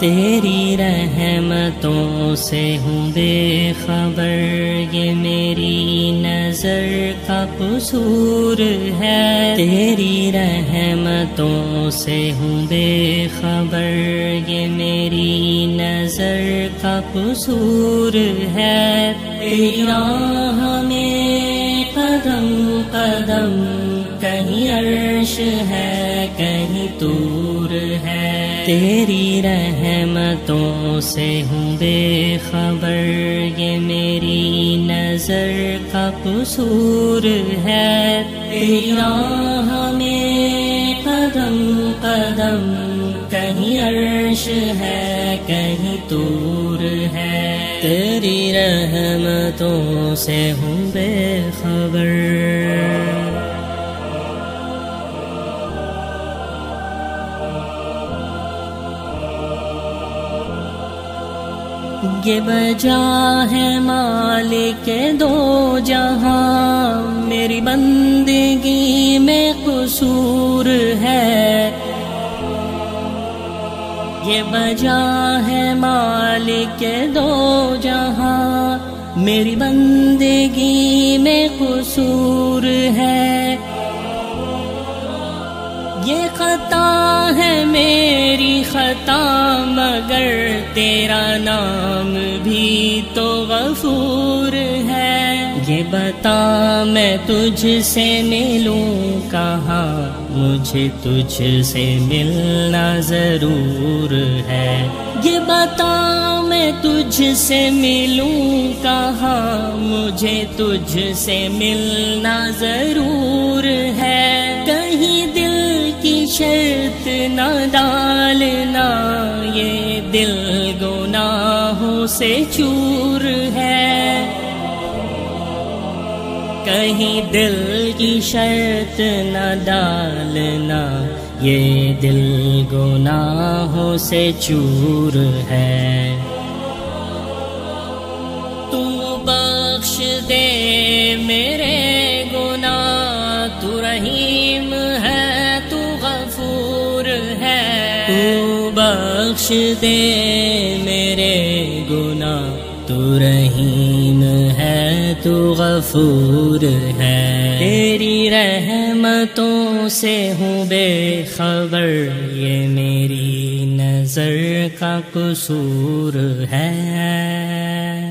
تیری رحمتوں سے ہوں بے خبر، یہ میری نظر کا قصور ہے۔ تیری رحمتوں سے ہوں بے خبر، یہ میری نظر کا قصور ہے۔ تیری راہ میں قدم قدم، کہیں عرش ہے کہیں طور ہے۔ تیری رحمتوں سے ہوں بے خبر، یہ میری نظر کا قصور ہے۔ تیری راہ میں قدم قدم، کہیں عرش ہے کہیں طور ہے۔ تیری رحمتوں سے ہوں بے خبر۔ یہ بجا ہے مالک دو جہاں، میری بندگی میں قصور ہے۔ یہ بجا ہے مالک دو جہاں، میری بندگی میں قصور ہے۔ یہ خطا ہے میری خطا، مگر تیرا نام بھی تو غفور ہے۔ یہ بتا میں تجھ سے ملوں کہاں، مجھے تجھ سے ملنا ضرور ہے۔ یہ بتا میں تجھ سے ملوں کہاں، مجھے تجھ سے ملنا ضرور ہے۔ کہیں دل کی شرط نہ ڈالنا، یہ دل گناہوں سے چور ہے۔ کہیں دل کی شرط نہ ڈالنا، یہ دل گناہوں سے چور ہے۔ تو بخش دے میرے گناہ، تو رحیم ہے تو غفور ہے۔ تو بخش دے میرے گناہ، تو رحیم ہے تو غفور ہے۔ تیری رحمتوں سے ہوں بے خبر، یہ میری نظر کا قصور ہے۔